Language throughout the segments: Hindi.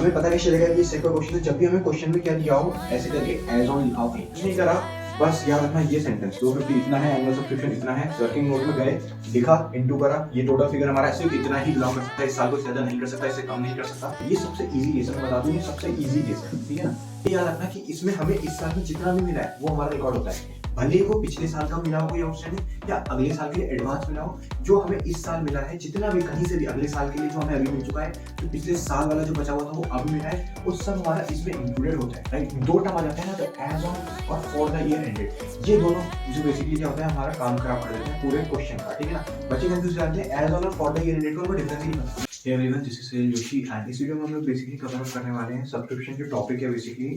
हमें पता कैसे चलेगा कि इससे कोई क्वेश्चन है? जब भी हमें क्वेश्चन में क्या दिया हो ऐसे करके एज ऑन लिखा हो, कुछ नहीं करा, बस याद रखना ये सेंटेंस 250 इतना है, एनुअल सब्सक्रिप्शन इतना है, वर्किंग नोट में गए, लिखा, इनटू करा, ये टोटल फिगर हमारा सिर्फ इतना ही बिलोंग कर सकता है, इस साल को ज्यादा नहीं कर सकता, इससे कम नहीं कर सकता। ये सबसे इजी केस है, मैं बता दूं ये सबसे इजी केस है, ठीक है ना। ये याद रखना कि इसमें हमें इस साल में जितना भी मिला है वो हमारा रिकॉर्ड होता है, भले ही वो पिछले साल का मिला हो कोई आउटस्टैंडिंग या अगले साल के लिए एडवांस मिला हो। जो हमें इस साल मिला है, जितना भी कहीं से भी अगले साल के लिए जो हमें अभी मिल चुका है, जो पिछले साल वाला जो बचा हुआ था वो अभी मिला है, वो सब हमारा इसमें इंक्लूडेड होता है, राइट। दो टर्म आ जाते हैं ना, तो एज ऑन और फॉर द ईयर एंडेड, ये दोनों जो बेसिकली क्या होता है हमारा काम खराब कर देते हैं पूरे क्वेश्चन का, ठीक है ना। बच्चे कंफ्यूज रहते हैं एज ऑन और फॉर द ईयर एंडेड को डिफरेंस ही नहीं पता। Hey everyone, this is Sahil Joshi and इस वीडियो में हम लोग बेसिकली कवर अप करने वाले हैं सब्सक्रिप्शन जो टॉपिक है basically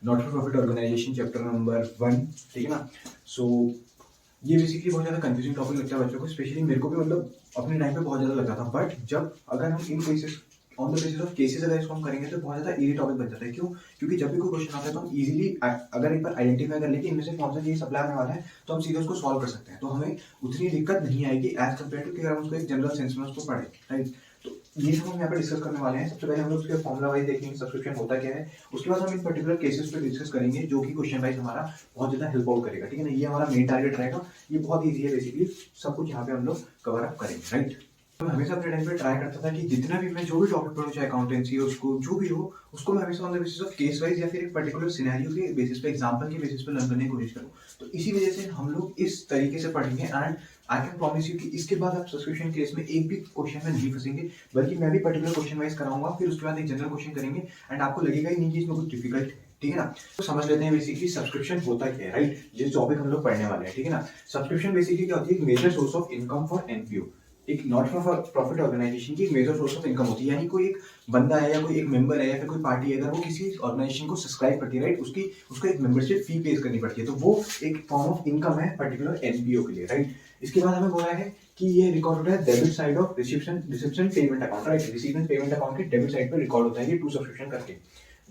not for profit organisation chapter number 1, ठीक है ना। सो ये बेसिकली बहुत ज़्यादा कंफ्यूजिंग टॉपिक लगता है बच्चों को, स्पेशली मेरे को भी मतलब अपने टाइम पे बहुत ज़्यादा लगा था, बट जब अगर हम इन cases on the basis of cases अगर इसको हम करेंगे तो बहुत ज़्यादा इजी टॉपिक बन जाता है। क्यों? क्योंकि जब भी कोई क्वेश्चन आता है तो हम इजीली अगर एक बार आइडेंटिफाई कर ले कि इनमें से कौन सा चीज सप्लाई होने वाला है तो हम सीधे उसको सॉल्व कर सकते हैं, तो हमें उतनी दिक्कत नहीं आएगी एज कम्पेयर टू कि अगर हम उसको एक जनरल सेंस में उसको पढ़ें, राइट। तो ये सब हम यहाँ पे डिस्कस करने वाले हैं। सबसे पहले हम लोग उसके फॉर्मुला वाइज देखेंगे सब्सक्रिप्शन होता क्या है, उसके बाद हम इन पर्टिकुलर केसेस पे डिस्कस करेंगे जो कि क्वेश्चन वाइज हमारा बहुत ज़्यादा हेल्प आउट करेगा, ठीक है ना। ये हमारा मेन टारगेट रहेगा, ये बहुत ईजी है बेसिकली, सब कुछ यहाँ पे हम लोग कवर अप करेंगे, राइट। मैं हमेशा अपने टाइम पे ट्राई करता था कि जितना भी मैं जो भी टॉपिक पढ़ूं, चाहे अकाउंटेंसी हो, उसको जो भी हो, उसको मैं हमेशा on the basis of case wise या फिर एक पर्टिकुलर सिनेरियो के बेसिस पे, एग्जांपल के बेसिस पे लर्न करने की कोशिश करूं। तो इसी वजह से हम लोग इस तरीके से पढ़ेंगे and I can promise you कि इसके बाद आप सब्सक्रिप्शन केस में एक भी क्वेश्चन में नहीं फंसेंगे, बल्कि मैं भी पर्टिकुलर क्वेश्चन वाइज कराऊंगा, फिर उसके बाद एक जनरल क्वेश्चन करेंगे एंड आपको लगेगा ही नहीं कि इसमें कुछ डिफिकल्ट है, ठीक है ना। तो समझ लेते हैं बेसिकली सब्सक्रिप्शन होता क्या है, राइट। जिस टॉपिक हम लोग पढ़ने वाले हैं, ठीक है ना। सब्सक्रिप्शन बेसिकली क्या होती है? एक major source of income for NPO, एक नॉट फॉर प्रॉफिट ऑर्गेनाइजेशन की एक मेजर सोर्स ऑफ इनकम होती है। यानी कोई एक बंदा है या कोई एक मेंबर है या फिर कोई पार्टी है, अगर वो किसी ऑर्गेनाइजेशन को सब्सक्राइब करती है, राइट, उसको एक मेंबरशिप फी पे करनी पड़ती है, तो वो एक फॉर्म ऑफ इनकम है पर्टिकुलर एनपीओ के लिए, राइट। इसके बाद हमें बोला है कि ये रिकॉर्ड होता है debit side of reception payment account, right. रिसीवेंट payment account के डेबिट साइड पर रिकॉर्ड होता है ये टू सब्सक्रिप्शन करके,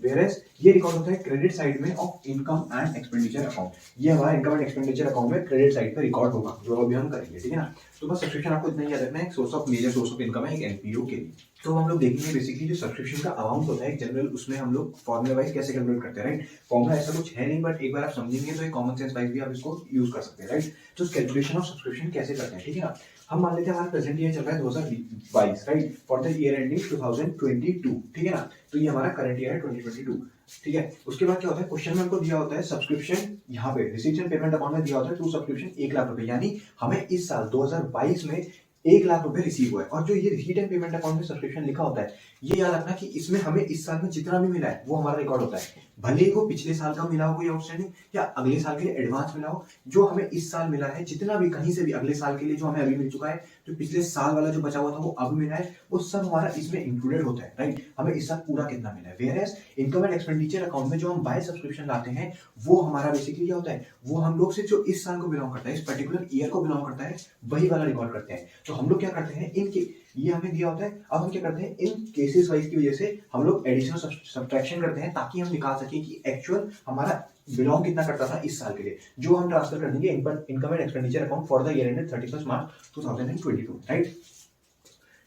वेयरएज ये रिकॉर्ड होता है क्रेडिट साइड में of income and expenditure account. ये हमारा इनकम एंड एक्सपेंडिचर अकाउंट में क्रेडिट साइड पे रिकॉर्ड होगा, जो अभी हम करेंगे, ठीक है ना। तो बस सब्सक्रिप्शन आपको इतना ही याद रखना है, source of major source of income है एक एनपीओ के लिए। तो हम लोग देखेंगे बेसिकली जो सब्सक्रिप्शन का अमाउंट होता है जनरल, उसमें हम लोग फॉर्मुला वाइज कैसे कैलकुलेट करते हैं, राइट। फॉर्मुला ऐसा कुछ है नहीं, बट एक बार आप समझेंगे तो एक कॉमन सेंस वाइज भी आप इसको यूज कर सकते हैं, राइट। तो कैलकुलेशन ऑफ सब्सक्रिप्शन कैसे करते हैं, ठीक है ना। हम मान लेते हैं हमारा प्रेजेंट ईयर चल रहा है 2022, right, for the year ending 2022, ठीक है ना। तो ये हमारा करंट ईयर है 2022, ठीक है। उसके बाद क्या होता है, क्वेश्चन में हमको दिया होता है सब्सक्रिप्शन, यहाँ पे रिसीट्स एंड पेमेंट अकाउंट में दिया होता है टू सब्सक्रिप्शन 1 लाख रुपए, यानी हमें इस साल 2022 में 1 लाख रुपए रिसीव हुआ है। और जो ये रिसीट एंड पेमेंट अकाउंट में सब्सक्रिप्शन लिखा होता है, ये याद रखना कि इसमें हमें इस साल में जितना भी मिला है वो हमारा रिकॉर्ड होता है, भले ही वो पिछले साल का मिला हो कोई आउटस्टैंडिंग या अगले साल के लिए एडवांस मिला हो। जो हमें इस साल मिला है, जितना भी कहीं से भी अगले साल के लिए जो हमें अभी मिल चुका है, जो पिछले साल वाला जो बचा हुआ था वो अब मिला है, वो सब हमारा इसमें इंक्लूडेड होता है, राइट। हमें इस साल पूरा कितना मिला है। Whereas income and expenditure account में जो हम बाय सब्सक्रिप्शन लाते हैं, वो हमारा बेसिकली क्या होता है, वो हम लोग से जो इस साल को बिलोंग करता है, इस पर्टिकुलर ईयर को बिलोंग करता है, वही वाला रिकॉर्ड करते हैं। तो हम लोग क्या करते हैं, इनके ये हमें दिया होता है, अब हम क्या करते हैं, इन केसेस वाइज की वजह से हम लोग एडिशनल सब्ट्रैक्शन करते हैं, ताकि हम निकाल सकें कि एक्चुअल हमारा बिलोंग कितना करता था इस साल के लिए, जो हम ट्रांसफर कर देंगे income and expenditure account for the year ended 31 March 2022, right.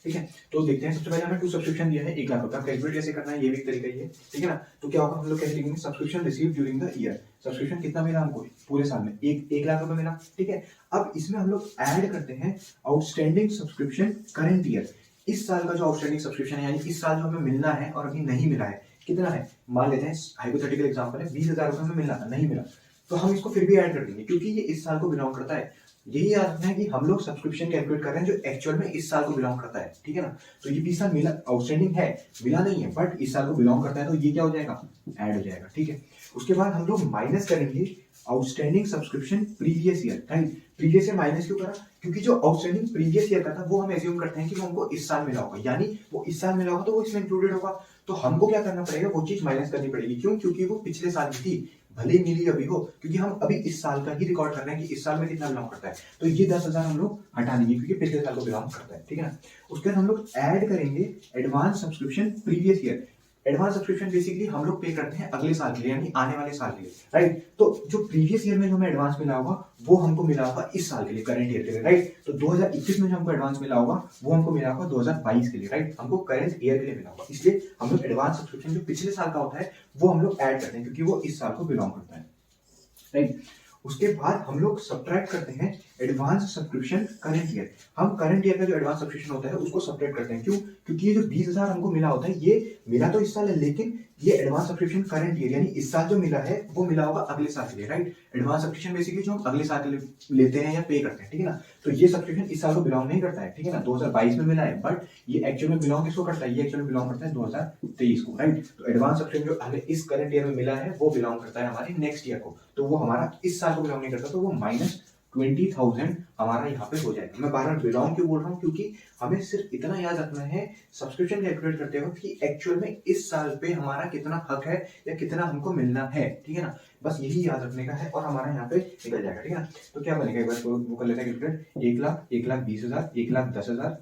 ठीक है, तो देखते हैं। सबसे पहले हमें टू सब्सक्रिप्शन दिया है 1 लाख रुपए, कैलकुलेट कैसे करना है ये भी एक तरीका ही है, ठीक है ना। तो क्या होगा, हम लोग कैसे लिखेंगे, subscription receive during the year, subscription कितना मिला हमको पूरे साल में, 1 लाख रुपए मिला, ठीक है। अब इसमें हम लोग ऐड करते हैं आउटस्टैंडिंग सब्सक्रिप्शन करंट ईयर, इस साल का जो आउटस्टैंडिंग सब्सक्रिप्शन है, यानी इस साल जो हमें मिलना है और अभी नहीं मिला है, कितना है, मान लेते हैं हाइपोथेटिकल एग्जांपल है 20,000 रुपए हमें मिलना था, नहीं मिला, तो हम इसको फिर भी ऐड कर देंगे क्योंकि ये इस साल को बिलोंग करता है। यही याद रखना है कि हम लोग सब्सक्रिप्शन कैलकुलेट कर रहे हैं जो एक्चुअल में इस साल को बिलोंग करता है, ठीक है ना। तो ये 20 साल मिला आउटस्टैंडिंग है, मिला नहीं है, बट इस साल को बिलोंग करता है, तो ये क्या हो जाएगा, ऐड हो जाएगा, ठीक है। उसके बाद हम लोग माइनस करेंगे outstanding subscription previous year, right. Previous year minus क्यों करा, क्योंकि जो आउटस्टैंडिंग प्रीवियस ईयर का था वो हम एज्यूम करते हैं कि वो हमको इस साल मिला होगा, यानी वो इस साल मिला होगा तो वो इसमें इंक्लूडेड होगा। तो हमको क्या करना पड़ेगा, वो चीज माइनस करनी पड़ेगी, क्यों, क्योंकि वो पिछले साल की थी, भले ही मिली अभी हो, क्योंकि हम अभी इस साल का ही रिकॉर्ड कर रहे हैं कि इस साल में कितना बिलोंग करता है। तो ये 10,000 हम लोग हटा देंगे क्योंकि पिछले साल को बिलोंग करता है, ठीक है ना। उसके बाद हम लोग ऐड करेंगे advance subscription previous year, advance subscription basically हम लोग पे करते हैं अगले साल के लिए, यानी आने वाले साल के लिए, राइट। तो जो प्रीवियस ईयर में जो हमें एडवांस मिला होगा वो हमको मिला होगा इस साल के लिए, करंट ईयर के लिए, राइट। तो 2021 में जो हमको एडवांस मिला होगा वो हमको मिला होगा 2022 के लिए, राइट। हमको करंट ईयर के लिए मिला होगा, इसलिए हम लोग एडवांस सब्सक्रिप्शन जो पिछले साल का होता है वो हम लोग ऐड करते हैं, क्योंकि वो इस साल को बिलोंग करता है, राइट। उसके बाद हम लोग सब्ट्रैक्ट करते हैं एडवांस सब्सक्रिप्शन करंट ईयर। हम करंट ईयर का जो एडवांस सब्सक्रिप्शन होता है उसको सब्ट्रैक्ट करते हैं, क्यों? क्योंकि ये जो 20,000 हमको मिला होता है ये मिला तो इस साल है, लेकिन ये एडवांस सब्सक्रिप्शन करंट ईयर यानी इस साल जो मिला है वो मिला होगा अगले साल के लिए, राइट। एडवांस सब्सक्रिप्शन बेसिकली जो हम अगले साल के लिए लेते हैं या पे करते हैं, ठीक है ना। तो ये सब्सक्रिप्शन इस साल को बिलोंग नहीं करता है, ठीक है ना, 2022 में मिला है, बट ये एक्चुअल में बिलोंग किसको करता है? ये एक्चुअल में बिलोंग करता है 2023 को, राइट। तो एडवांस सब्सक्रिप्शन जो हमें इस करंट ईयर में मिला है वो बिलोंग करता है हमारे नेक्स्ट ईयर को, तो वो हमारा इस साल को बिलोंग नहीं करता, तो वो -20,000 हमारा यहाँ पे हो जाएगा। मैं बार बार बिलोंग क्यों बोल रहा हूँ? क्योंकि हमें सिर्फ इतना याद रखना है सब्सक्रिप्शन कैलकुलेट करते वक्त कि एक्चुअल में इस साल पे हमारा कितना हक है या कितना हमको मिलना है, ठीक है ना। बस यही याद रखने का है और हमारा यहाँ पे निकल जाएगा, ठीक है ना। तो क्या बनेगा, एक बार वो कर लेते हैं कैलकुलेट। 1 लाख, 1,20,000, 1,10,000,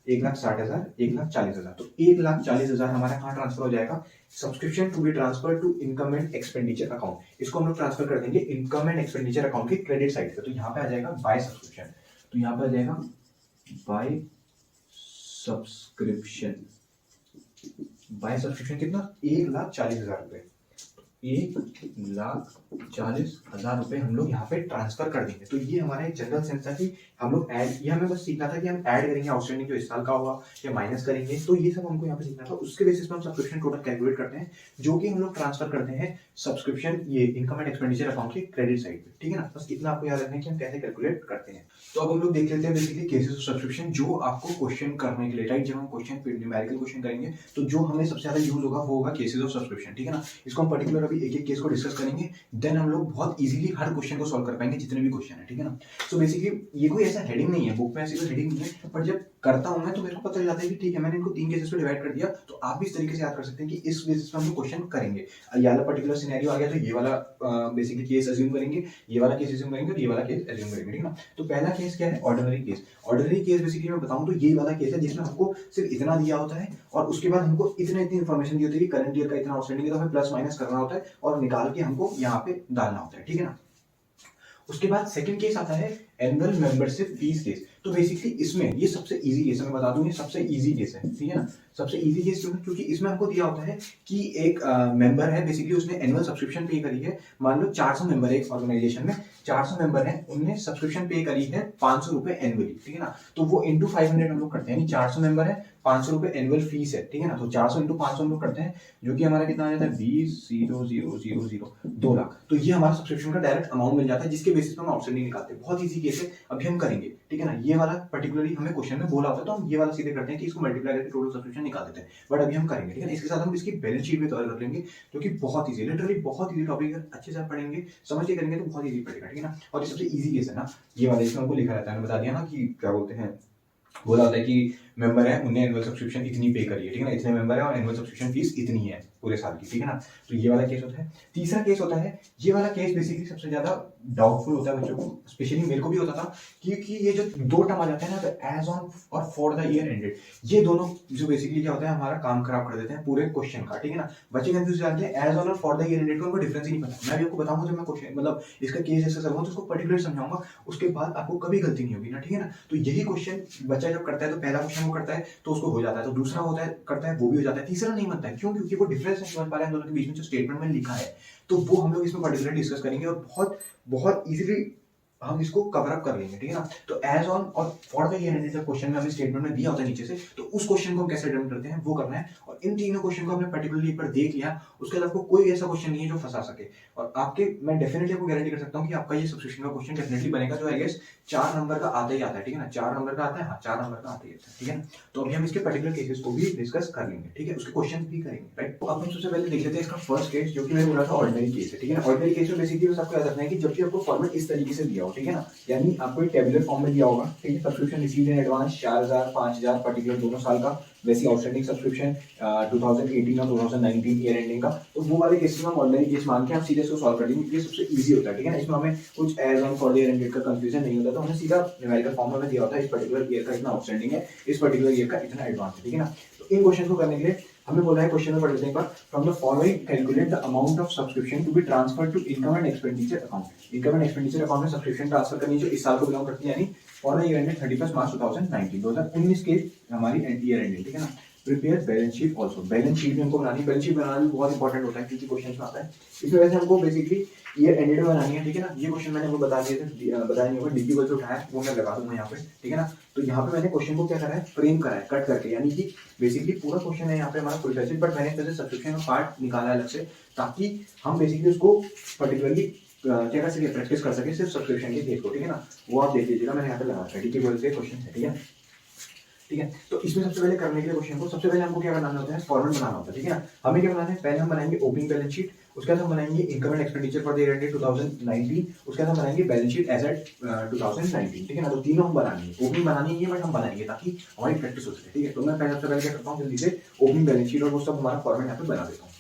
1,60,000, 1,40,000। तो 1,40,000 हमारा कहाँ ट्रांसफर हो जाएगा? Subscription to be transfer to income and expenditure account. इसको हम लोग ट्रांसफर कर देंगे इनकम एंड एक्सपेंडिचर अकाउंट के क्रेडिट साइड पे। तो यहाँ पे आ जाएगा बाय सब्सक्रिप्शन, तो यहाँ पे आ जाएगा बाय सब्सक्रिप्शन। बाय सब्सक्रिप्शन कितना? 1,40,000 रुपए। 1,40,000 रुपए हम लोग यहाँ पे ट्रांसफर कर देंगे। तो ये हमारा एक जनरल सेंस था कि हम लोग ऐड, ये हमें बस सीखना था कि हम ऐड करेंगे आउटस्टैंडिंग जो इस साल का होगा या माइनस करेंगे, तो ये सब हमको यहाँ पे सीखना था। उसके बेसिस पे हम सब्सक्रिप्शन टोटल कैलकुलेट करते हैं, जो कि हम लोग ट्रांसफर करते हैं सब्सक्रिप्शन ये इनकम एंड एक्सपेंडिचर अकाउंट के क्रेडिट साइड पे, ठीक है ना। बस इतना आपको याद रखना है कि हम कैसे कैलकुलेट करते हैं। तो अब हम लोग देख लेते हैं बेसिकली केसेस ऑफ सब्सक्रिप्शन जो आपको क्वेश्चन करने के लिए, राइट। जब हम क्वेश्चन न्यूमेरिकल क्वेश्चन करेंगे तो जो हमें सबसे ज्यादा यूज होगा वो होगा केसेस ऑफ सब्सक्रिप्शन, ठीक है ना। इसको हम पर्टिकुलर अभी एक एक केस को डिस्कस करेंगे, देन हम लोग बहुत इजीली हर क्वेश्चन को सॉल्व कर पाएंगे जितने भी क्वेश्चन है, ठीक है ना। सो बेसिकली ये कोई ऐसा हेडिंग नहीं है, बुक में ऐसी कोई हेडिंग नहीं है, पर जब करता हूं मैं तो मेरे को पता चल जाता है कि ठीक है मैंने इनको 3 केसेस पे डिवाइड कर दिया, तो आप भी इस तरीके से याद कर सकते हैं कि इस बेसिस पे हम लोग क्वेश्चन करेंगे। ये वाला पर्टिकुलर सिनेरियो आ गया तो ये वाला बेसिकली केस अज्यूम करेंगे, ये वाला केस अज्यूम करेंगे, तो ये वाला केस अज्यूम करेंगे, ठीक है ना। तो पहला केस क्या है? Ordinary case. Ordinary case basically मैं बताऊं तो ये वाला केस है जिसमें हमको सिर्फ इतना दिया होता है और उसके बाद हमको इतनी इन्फॉर्मेशन दी होती है कि करंट ईयर का इतना आउटस्टैंडिंग है, तो हमें प्लस माइनस करना होता है और निकाल के हमको यहाँ पे डालना होता है, ठीक है ना। उसके बाद सेकंड केस आता है एनुअल मेंबरशिप फीस केस। तो बेसिकली इसमें ये सबसे इजी केस है, मैं बता दूं ये सबसे इजी केस है, ठीक है ना। सबसे इजी केस क्यों है? क्योंकि इसमें हमको दिया होता है कि एक मेंबर है, बेसिकली उसने एनुअल सब्सक्रिप्शन पे करी है। मान लो 400 मेंबर है एक ऑर्गेनाइजेशन में, 400 मेंबर है, उनने सब्सक्रिप्शन पे करी है 500 रुपए एनुअली, ठीक है ना। तो वो इंटू 500 हम लोग करते हैं, 400 मेंबर है, 500 रुपए एनुअल फीस है, ठीक है ना। तो 400 इंटू 500 हम लोग करते हैं, जो कि हमारा कितना आ जाता है 20,000 2 लाख। तो ये हमारा सब्सक्रिप्शन का डायरेक्ट अमाउंट मिल जाता है, जिसके बेसिस पे हम आउटस्टैंडिंग निकालते हैं। बहुत इजी केस है, अभी हम करेंगे, ठीक है ना। ये वाला पर्टिकुलरली हमें क्वेश्चन में बोला होता है तो हम ये वाला सीधे करते हैं कि इसको मल्टीप्लाई करके टोटल सब्सक्रिप्शन निकाल देते हैं, बट अभी हम करेंगे, ठीक है ना। इसके साथ हम इसकी बैलेंस शीट भी कवर कर लेंगे, जो कि बहुत इजी, लिटरली बहुत इजी टॉपिक है। अच्छे से पढ़ेंगे, समझ के करेंगे तो बहुत इजी पड़ेगा, ठीक है ना। और ये सबसे इजी केस है ना, ये वाला इसमें हमको लिखा रहता है, मैंने बता दिया ना कि क्या बोलते हैं, बोला होता है कि मेंबर है उन्हें एनुअल सब्सक्रिप्शन इतनी पे करी है, ठीक है ना, इतने मेंबर है और एनुअल सब्सक्रिप्शन फीस इतनी है पूरे साल की, ठीक है ना। तो ये वाला केस होता है। तीसरा केस होता है, ये वाला केस बेसिकली सबसे ज्यादा डाउटफुल होता है बच्चों को, स्पेशली मेरे को भी होता था, क्योंकि ये जो दो टर्म आ जाते हैं ना, एज ऑन और फॉर द ईयर एंडेड, ये दोनों जो बेसिकली क्या होता है हमारा काम खराब कर देते हैं पूरे क्वेश्चन का, ठीक है ना। बच्चे कंफ्यूज जाते हैं, एज ऑन और फॉर द ईयर एंडेड का उनको डिफरेंस ही नहीं पता। मैं भी आपको बताऊंगा जब मैं क्वेश्चन मतलब इसका केस जैसे करूंगा तो उसको पर्टिकुलर समझाऊंगा, उसके बाद आपको कभी गलती नहीं होगी ना, ठीक है ना। तो यही क्वेश्चन बच्चा जब करता है तो पहला क्वेश्चन वो करता है तो उसको हो जाता है, तो दूसरा होता है करता है वो भी हो जाता है, तीसरा नहीं बनता है। क्यों? क्योंकि वो डिफरेंस नहीं समझ पा रहे हैं दोनों के बीच में जो स्टेटमेंट में लिखा है। तो वो हम लोग इसमें पर्टिकुलर डिस्कस करेंगे और बहुत बहुत इजीली हम इसको कवर अप कर लेंगे, ठीक है ना। तो एज ऑन और for the year ended question में हमें स्टेटमेंट में दिया होता है नीचे से, तो उस क्वेश्चन को हम कैसे अटेम्प्ट करते हैं वो करना है। और इन तीनों क्वेश्चन को हमने पर्टिकुलरली एक बार देख लिया, उसके बाद आपको कोई ऐसा क्वेश्चन नहीं है जो फंसा सके। और आपके मैं डेफिनेटली आपको गारंटी कर सकता हूँ कि आपका ये सब्सक्रिप्शन का क्वेश्चन डेफिनेटली बनेगा, जो आई गेस 4 नंबर का आता ही आता है, ठीक है ना। 4 नंबर का आता है, हाँ 4 नंबर का आता ही आता है, ठीक है ना। तो अभी हम इसके पर्टिकुलर केसेस को भी डिस्कस कर लेंगे, ठीक है, उसके क्वेश्चन भी करेंगे, राइट। तो अब हम सबसे पहले देख लेते हैं इसका फर्स्ट केस, जो कि मैंने बोला था ऑर्डिनरी केस है, ठीक है ना। ऑर्डिनरी केस में बेसिकली बस आपको याद रखना है कि जब भी आपको फॉर्मेट इस तरीके से दिया हो, ठीक है ना, यानी आपको एक टेबुलर फॉर्म में दिया होगा, ठीक है, subscription received in advance 4,000 5,000 particular दोनों साल का, वैसी आउटस्टैंडिंग सब्सक्रिप्शन 2018 और 2019 ईयर एंडिंग का, तो वो वाले केस में हम ऑर्डिनरी केस मान के हम सीधे इसको सॉल्व कर देंगे। ये सबसे इजी होता है, ठीक है ना। इसमें हमें कुछ as on for the year ended का कंफ्यूजन नहीं होता, तो हमें सीधा न्यूमेरिकल फॉर्म में दिया होता है इस पर्टिकुलर ईयर का इतना आउटस्टैंडिंग है, इस पर्टिकुलर ईयर का इतना एडवांस है, ठीक है ना। तो इन क्वेश्चन को करने के लिए हमें बोला है क्वेश्चन में पढ़ लेते हैं एक बार, from the following calculate the amount of subscription to be transfer to income and expenditure account. Income and expenditure account में सब्सक्रिप्शन ट्रांसफर करनी है जो इस साल को बिलोंग करती है, यानी फॉर द ईयर एंडेड 31 मार्च 2019, 2019 के हमारी ईयर एंडेड, ठीक है ना। Prepare balance sheet also, balance sheet भी हमको बनानी है, बैलेंस शीट बनाना भी बहुत इंपॉर्टेंट होता है क्योंकि क्वेश्चन में आता है। इसमें वैसे हमको बेसिकली ईयर एंडेड में बनानी है, ठीक है ना। ये क्वेश्चन मैंने आपको बता दिए थे, बताया नहीं होगा, डीपी को जो उठाया है वो मैं लगा दूंगा यहाँ पे, ठीक है ना। तो यहाँ पे मैंने क्वेश्चन को क्या करा है, फ्रेम करा है कट करके, यानी कि बेसिकली पूरा क्वेश्चन है यहाँ पे हमारा फुल फैसिल, बट मैंने जैसे सब्सक्रिप्शन का पार्ट निकाला है अलग से, ताकि हम बेसिकली उसको पर्टिकुलरली क्या कर सके, प्रैक्टिस कर सके सिर्फ सब्सक्रिप्शन के केस को, ठीक है ना। वो आप देख लीजिएगा, मैंने यहाँ पे लगा डीपी से क्वेश्चन है, ठीक है। ठीक है, तो इसमें सबसे पहले करने के लिए क्वेश्चन को सबसे पहले हमको क्या बनाना होता है, फॉर्मेट बनाना होता है, ठीक है ना। हमें क्या बनाना है, पहले हम बनाएंगे ओपनिंग बैलेंस शीट, उसके बाद हम बनाएंगे income and expenditure for the year ended 2019, उसके बाद हम बनाएंगे बैलेंस शीट एज एट 2019, ठीक है ना। तो तीनों हम बनाएंगे, ओपनिंग बनानी है बट हम बनाएंगे ताकि हमारी प्रैक्टिस हो सके, ठीक है। तो मैं पहले सबसे पहले क्या करता हूँ, जल्दी से ओपनिंग बैलेंस शीट और वो सब हमारा फॉर्मेट यहाँ पे बना देता हूँ।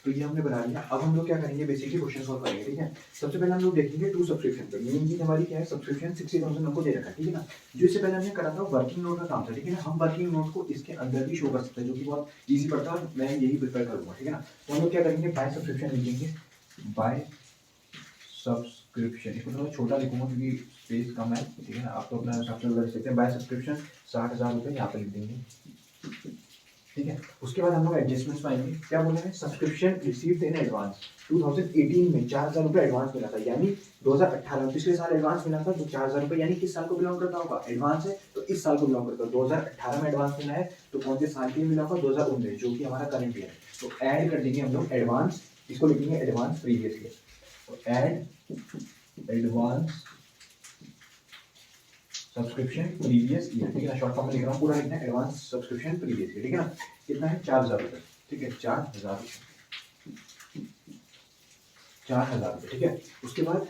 तो ये हमने बना लिया। अब हम लोग क्या करेंगे, बेसिकली क्वेश्चन सॉल्व करेंगे, ठीक है। सबसे पहले हम लोग देखेंगे टू सब्सक्रिप्शन पे, मेन चीज हमारी क्या है, सब्सक्रिप्शन 60,000 हमको दे रखा है, ठीक है ना। जो इससे पहले हमने करा था वर्किंग नोट का काम था, ठीक है ना। हम वर्किंग नोट को इसके अंदर भी शो कर सकते हैं, जो कि बहुत ईजी पड़ता है, मैं यही प्रिपेयर करूंगा, ठीक है ना। तो हम लोग क्या करेंगे, बाय सब्सक्रिप्शन लिखेंगे, बाय सब्सक्रिप्शन, इसको थोड़ा छोटा लिखूंगा क्योंकि स्पेस कम है, ठीक है ना। आप तो अपना हिसाब से लिख सकते हैं, बाय सब्सक्रिप्शन 60,000 रुपये यहाँ पे लिख देंगे, ठीक है। उसके बाद हम लोग एडजस्टमेंट्स पाएंगे, क्या बोले हैं, सब्सक्रिप्शन रिसीव्ड इन एडवांस 2018 में 4,000 रुपये एडवांस मिला था, यानी 2018 पिछले साल एडवांस मिला था, तो 4,000 रुपये यानी किस साल को बिलोंग करता होगा, एडवांस है तो इस साल को बिलोंग करता है। 2018 में एडवांस मिला है तो कौन से साल के लिए मिला होगा, 2019, जो कि हमारा करंट ईयर है। तो ऐड कर देंगे हम लोग एडवांस, इसको लिखेंगे एडवांस प्रीवियस ईयर, तो add advance subscription previous year, ठीक है ना। शॉर्ट फॉर्म में लिख रहा हूँ, पूरा लिखना है एडवांस सब्सक्रिप्शन प्रीवियस ईयर, ठीक है ना। कितना है, 4,000 रुपये, ठीक है, 4,000 रुपये, 4,000 रुपये, ठीक है। उसके बाद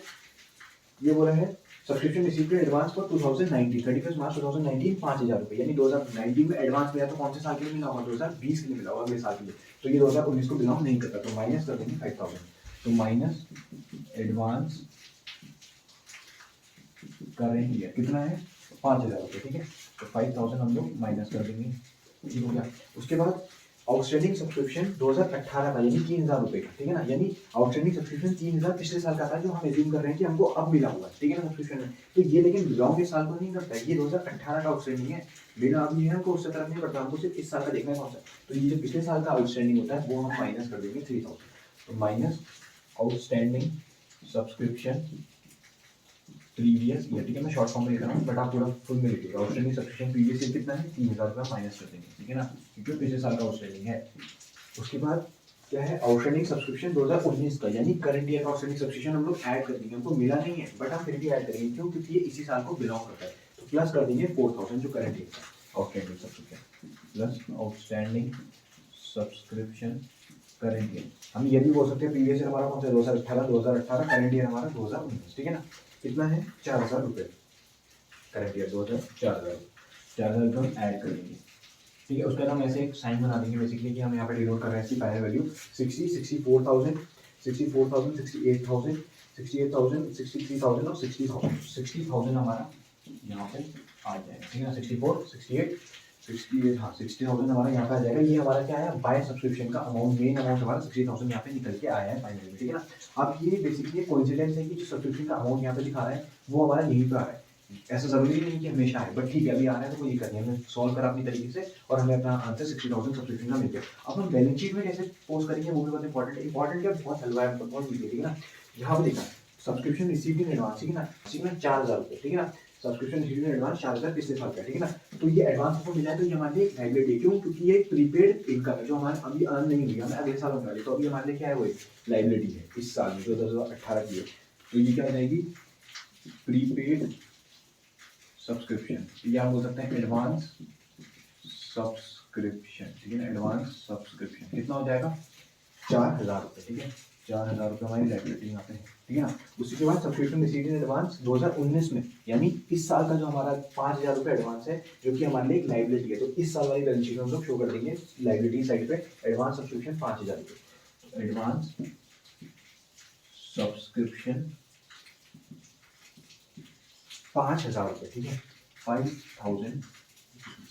ये बोला है सब्सक्रिप्शन रिसीव्ड एडवांस फॉर 2019, 31 मार्च 2019 5,000 रुपये, यानी 2019 में एडवांस मिला तो कौन से साल के लिए मिला होगा, 2020 के लिए मिला होगा, अगले साल के लिए। तो ये 2019 को बिलोंग नहीं करता, तो माइनस कर देंगे 5,000, तो माइनस एडवांस करेंट ईयर कितना है, 5,000 रुपये, ठीक है। तो 5,000 हम लोग माइनस कर देंगे, ठीक हो गया। उसके बाद आउटस्टैंडिंग सब्सक्रिप्शन 2018 का, यानी 3,000 रुपये का, ठीक है ना। यानी आउटस्टैंडिंग सब्सक्रिप्शन 3,000 पिछले साल का था, जो हम एज्यूम कर रहे हैं कि हमको अब मिला हुआ है, ठीक है ना, सब्सक्रिप्शन में। तो ये लेकिन बिलोंग इस साल को नहीं करता है, ये 2018 का आउटस्टैंडिंग है, बिना अब ये हमको उससे तरफ नहीं करता, हमको सिर्फ इस साल का देखना है कौन सा। तो ये जो पिछले साल का आउटस्टैंडिंग होता है वो हम माइनस कर देंगे 3,000, तो minus outstanding subscription previous year, ठीक है। मैं शॉर्ट फॉर्म में लिख रहा हूँ बट आप पूरा फुल में लिखिएगा। आउटस्टैंडिंग सब्सक्रिप्शन प्रीवियस ईयर कितना है, 3,000 रुपये माइनस कर देंगे, ठीक है ना, क्योंकि पिछले साल का आउटस्टैंडिंग है। उसके बाद क्या है, आउटस्टैंडिंग सब्सक्रिप्शन 2019 का, यानी करंट ईयर का आउटस्टैंडिंग सब्सक्रिप्शन हम लोग ऐड कर देंगे, हमको मिला नहीं है बट हम फिर भी ऐड करेंगे, क्यों, क्योंकि ये इसी साल को बिलोंग करता है। तो प्लस कर देंगे 4,000 जो करंट ईयर का outstanding subscription, plus outstanding subscription current year. हम ये भी बोल सकते हैं प्रीवियस ईयर हमारा कौन सा, 2018, करंट ईयर हमारा 2019, ठीक है ना। कितना है, 4,000 रुपये, करंट ईयर 4,000 रुपये हम ऐड करेंगे, ठीक है। उसके बाद हम ऐसे एक साइन बना देंगे बेसिकली कि हम यहाँ पे डिनोट कर रहे हैं इसकी फाइनल वैल्यू 60, 64,000, 64,000, 68,000, 68,000, 63,000 और 60,000, 60,000 हमारा यहाँ पे आ जाएगा, ठीक है ना। 64, 68, 68, हाँ 60,000 हमारा यहाँ पे आ जाएगा। ये हमारा क्या है, बाय सब्सक्रिप्शन का अमाउंट, मेन अमाउंट हमारा 60,000 यहाँ पे निकल के आया है फाइनली, ठीक है ना। अब ये बेसिकली कोइंसिडेंस है कि जो सब्सक्रिप्शन का अमाउंट यहाँ पे दिखा रहा है वो हमारा यहीं पे आ रहा है, ऐसा जरूरी नहीं कि हमेशा है, बट ठीक है अभी आ रहा है तो कोई दिक्कत नहीं, हमने सॉल्व करा अपनी तरीके से और हमें अपना आंसर 60,000 सब्सक्रिप्शन का मिल गया। अब हम बैलेंस शीट में कैसे पोस्ट करेंगे वो भी बहुत इंपॉर्टेंट क्या, बहुत हलवा है, मतलब बहुत ईजी, ठीक है ना। यहाँ पे देखना सब्सक्रिप्शन रिसीव्ड इन एडवांस, ठीक है ना, इसी में 4,000 रुपये, ठीक है ना। सब्सक्रिप्शन रिसीव्ड इन एडवांस 4,000 पिछले साल का, ठीक है ना। तो ये एडवांस हमको मिला है तो ये हमारे लिए लाइबिलिटी, क्यों, क्योंकि ये प्रीपेड इनकम है जो हमारे अभी अर्न नहीं हुई, हमें अगले साल होने वाली, तो अभी हमारे लिए क्या है, वो लाइबिलिटी है इस साल में जो 2018 की है। तो ये क्या हो जाएगी, प्रीपेड सब्सक्रिप्शन, या बोल सकते हैं एडवांस सब्सक्रिप्शन, ठीक है ना। एडवांस सब्सक्रिप्शन कितना हो जाएगा, 4,000 रुपये, ठीक है, 4,000 रुपये हमारी लाइबिलिटी यहाँ पे, ठीक है ना। उसी के बाद सब्सक्रिप्शन रिसीव्ड इन एडवांस 2019 में, यानी इस साल का जो हमारा 5,000 रुपये एडवांस है जो कि हमारे लिए एक लाइबिलिटी है, तो इस साल वाली बैलेंस शीट में हम लोग शो कर देंगे लाइबिलिटी साइड पे एडवांस सब्सक्रिप्शन 5,000 रुपये, एडवांस सब्सक्रिप्शन 5,000 रुपये, ठीक है, 5,000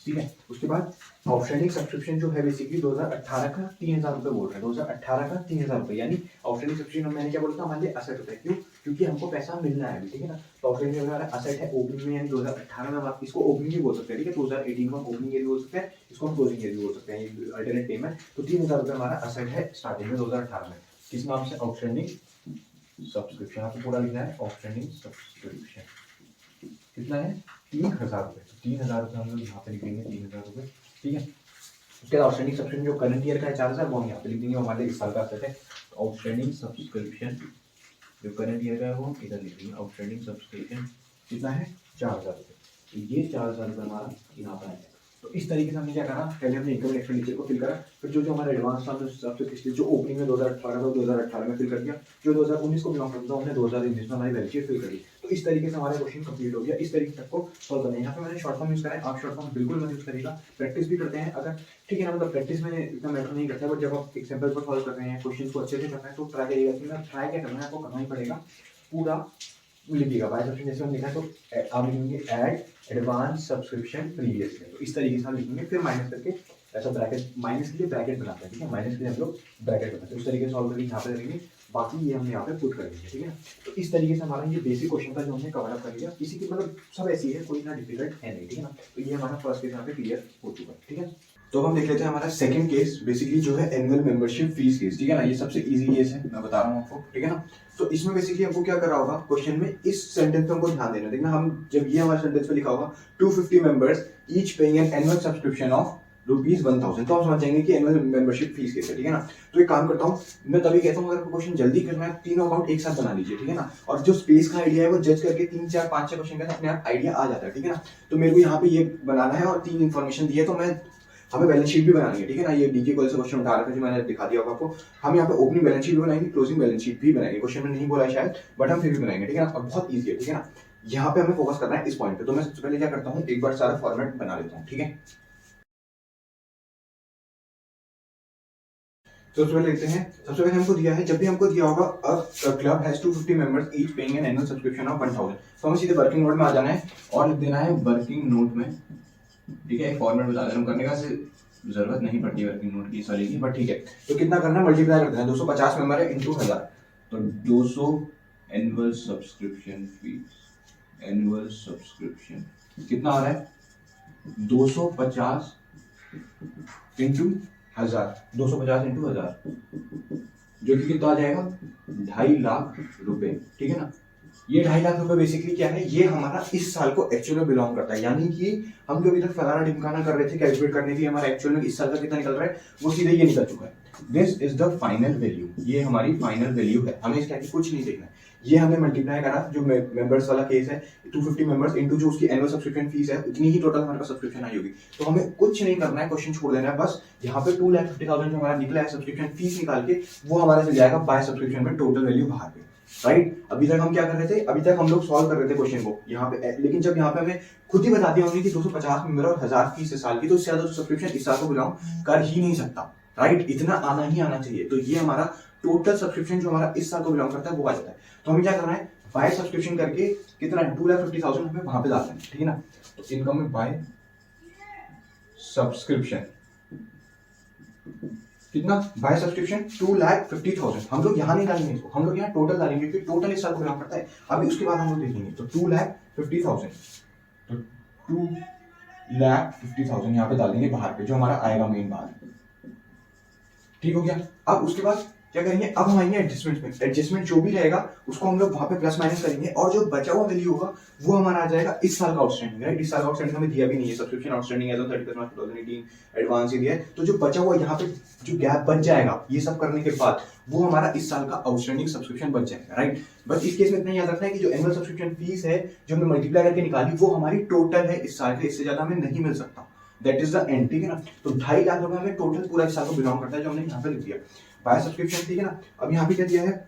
ठीक है। उसके बाद आउटस्टैंडिंग सब्सक्रिप्शन जो है बेसिकली 2018 का 3000 रुपये बोल रहे हैं, 2018 का 3000 रुपये, यानी आउटस्टैंडिंग सब्सक्रिप्शन मैंने क्या बोला था, हमारे लिए असेट होता है। क्यों? क्योंकि हमको पैसा मिलना है अभी, ठीक है ना। तो आउटस्टैंडिंग हमारा असेट है ओपनिंग में, यानी 2018 में आप इसको ओपनिंग भी बोल सकते हैं, ठीक है। 2018 को हम ओपनिंग ईयर भी बोल सकते हैं, इसको हम क्लोजिंग ईयर भी बोल सकते हैं, ये अल्टरनेट नेम है। तो 3000 रुपये हमारा असेट है स्टार्टिंग में 2018 में, किस नाम से? Outstanding subscription. आपको पूरा लिखना है आउटस्टैंडिंग सब्सक्रिप्शन। कितना है? 3000 रुपये। तो 3000 रुपये हम लोग यहाँ पे लिखेंगे, 3000 रुपये, ठीक है। उसके बाद आउटस्टैंडिंग सब्सक्रिप्शन जो करंट ईयर का है 4000, वो हम यहाँ पे लिख देंगे, हमारे इस साल का असेट है। तो आउटस्टैंडिंग सब्सक्रिप्शन जो करंट ईयर का है वो इधर लिख देंगे, आउटस्टैंडिंग सब्सक्रिप्शन कितना है? 4000 रुपये। तो ये 4000 रुपये हमारा यहाँ पर आएगा। तो इस तरीके से हमने क्या करा, पहले हमने इनकम एक्सपेंडिचर को फिल करा, फिर जो हमारा एडवांस था उस हिसाब से पिछले जो ओपनिंग में 2018 था 2018 में फिल कर दिया, जो 2019 को बिलोंग करता था हमने 2019 में हमारी बैलेंस शीट फिल कर दी। तो इस तरीके से हमारा क्वेश्चन कंप्लीट हो गया। इस तरीके तक को सॉल्व करना है। यहाँ पे मैंने शॉर्ट फॉर्म यूज करा है, आप शॉर्ट फॉर्म बिल्कुल मत यूज करिएगा, प्रैक्टिस भी करते हैं अगर, ठीक है ना। मतलब प्रैक्टिस में इतना मैटर नहीं करता, बट जब आप एग्जाम्पल पर सॉल्व कर रहे हैं, क्वेश्चन को अच्छे से करना है, तो ट्राई करिएगा कि मैं ट्राई क्या करना है, आपको करना ही पड़ेगा, पूरा लिखिएगा। बाय सब्सक्रिप्शन जैसे हम लिखा है तो आप लिखेंगे add advance subscription previous year, तो इस तरीके से हम लिखेंगे, फिर माइनस करके ऐसा ब्रैकेट, माइनस के लिए ब्रैकेट बनाते हैं, ठीक है। माइनस के लिए हम लोग ब्रैकेट बनाते हैं, उस तरीके से सॉल्व करके यहाँ पे करेंगे, बाकी ये हम यहाँ पे पुट कर देंगे, ठीक है। तो इस तरीके से हमारा ये बेसिक क्वेश्चन था जो हमने कवर अप कर लिया। किसी की मतलब सब ऐसी है, कोई ना डिफिकल्ट है नहीं, ठीक है ना। तो ये हमारा फर्स्ट केस यहाँ पे क्लियर हो चुका है, ठीक है। तो हम देख लेते हैं हमारा सेकंड केस, बेसिकली जो है एनुअल मेंबरशिप फीस केस, ठीक है ना। ये सबसे इजी केस है, मैं बता रहा हूँ आपको, ठीक है ना। तो इसमें बेसिकली हमको क्या कर रहा होगा क्वेश्चन में, इस सेंटेंस पे हमको ध्यान देना। देखना, हम जब ये हमारे सेंटेंस पे लिखा होगा 250 members each paying an annual subscription of ₹1000, तो हम समझ जाएंगे कि एनुअल मेंबरशिप फीस कैसे है, ठीक है ना। तो एक काम करता हूँ मैं, तभी कहता हूँ अगर क्वेश्चन जल्दी करना है तीनों अकाउंट एक साथ बना लीजिए, ठीक है ना। और जो स्पेस का आइडिया है वो जज करके 3 4 5 6 क्वेश्चन का अपने आप आइडिया आ जाता है, ठीक है ना। तो मेरे को यहाँ पे ये बनाना है और 3 इन्फॉर्मेशन दी है, तो मैं हमें बैलेंस शीट भी बनानी है, ठीक है ना। ये डीके कॉलेज से क्वेश्चन उठा रखा है जो मैंने दिखा दिया होगा आपको। हम यहाँ पे ओपनिंग बैलेंस शीट भी बनाएंगे, क्लोजिंग बैलेंस शीट भी बनाएंगे, क्वेश्चन में नहीं बोला है शायद, बट हम फिर भी बनाएंगे, ठीक है ना। और बहुत ईजी है, ठीक है ना। यहाँ पे हमें फोकस करना है इस पॉइंट पे। तो मैं सबसे पहले क्या करता हूँ, एक बार सारा फॉर्मेट बना लेता हूँ, ठीक है। तो सबसे पहले लिखते हैं, सबसे पहले हमको दिया है, जब भी हमको दिया होगा a club has 250 members each paying an annual subscription of 1000, तो हमें सीधे वर्किंग नोट में आ जाना है और लिख देना है वर्किंग नोट में, ठीक है। एक फॉर्मेट बता देना करने का, जरूरत नहीं पड़ती वर्किंग नोट की सारी की, बट ठीक है। तो कितना करना है, मल्टीप्लाई कर देना है, 250 मेंबर है इंटू 1000, तो 200 annual subscription fees, annual subscription कितना आ रहा है, 250 इंटू 1000, 250 इंटू 1000, जो कि कितना आ जाएगा, 2.5 लाख रुपए, ठीक है ना। ये 2.5 लाख रुपए बेसिकली क्या है, ये हमारा इस साल को एक्चुअल में बिलोंग करता है, यानी कि हम जो अभी तक फलाना ढिमकाना कर रहे थे कैलकुलेट करने की, हमारा एक्चुअल में इस साल का कितना निकल रहा है, वो सीधे ये निकल चुका है। This is the final value, ये हमारी फाइनल वैल्यू है, हमें इसके आगे कुछ नहीं देखना है। ये हमने मल्टीप्लाई करा, जो मेंबर्स वाला केस है 250 मेंबर्स इनटू जो उसकी एनुअल सब्सक्रिप्शन फीस है, उतनी ही टोटल हमारे पास सब्सक्रिप्शन आई होगी। तो हमें कुछ नहीं करना है, क्वेश्चन छोड़ देना है, बस यहाँ पे 2,50,000 जो हमारा निकला है सब्सक्रिप्शन फीस निकाल के, वो हमारा चल जाएगा बाय सब्सक्रिप्शन में टोटल वैल्यू बाहर पे, राइट। अभी तक हम क्या कर रहे थे, अभी तक हम लोग सॉल्व कर रहे थे क्वेश्चन को यहाँ पे, लेकिन जब यहाँ पे हमें खुद ही बता दिया हमने कि 250 मेंबर और 1000 फीस है साल की, तो इससे ज्यादा सब्सक्रिप्शन इस साल को बिलोंग कर ही नहीं सकता, राइट। इतना आना ही आना चाहिए। तो ये हमारा टोटल सब्सक्रिप्शन जो हमारा इस साल को बिलोंग करता है वो आ जाता है। तो हमें क्या करना है, बाय सब्सक्रिप्शन करके कितना 2,50,000 हमें वहां पे डालना है, ठीक है ना। तो इनकम में बाय सब्सक्रिप्शन कितना, बाय सब्सक्रिप्शन 2,50,000, हम लोग यहाँ नहीं डालेंगे इसको, हम लोग यहाँ टोटल डालेंगे क्योंकि टोटल इस साल को बिलोंग करता है। अभी उसके बाद हम लोग देखेंगे, तो 2,50,000, तो 2,50,000 यहाँ पे डालेंगे बाहर पे, जो हमारा आएगा मेन बाहर, ठीक हो गया। अब उसके बाद क्या करेंगे, अब हम आएंगे एडजस्टमेंट में, एडजस्टमेंट जो भी रहेगा उसको हम लोग वहां पे प्लस माइनस करेंगे, और जो बचा हुआ वैल्यू होगा वो हमारा आ जाएगा इस साल का आउटस्टैंडिंग, राइट। इस साल का आउटस्टैंडिंग हमें दिया भी नहीं है, सब्सक्रिप्शन आउटस्टैंडिंग है तो 31 मार्च 2018 एडवांस ही दिया है। तो जो बचा हुआ यहाँ पे जो गैप बच जाएगा ये सब करने के बाद, वो हमारा इस साल का आउटस्टैंडिंग सब्सक्रिप्शन बच जाएगा, राइट। बस इस केस में इतना याद रखना है कि जो एनुअल सब्सक्रिप्शन फीस है जो हमने मल्टीप्लाई करके निकाली, वो हमारी टोटल है इस साल के, इससे ज्यादा हमें नहीं मिल सकता, दैट इज द एंड, ठीक है ना। तो 2.5 लाख रुपए हमें टोटल पूरा इस साल को बिलोंग करता है, जो हमने यहाँ पे लिख दिया बाय सब्सक्रिप्शन, ठीक है ना। अब यहाँ पे क्या दिया है,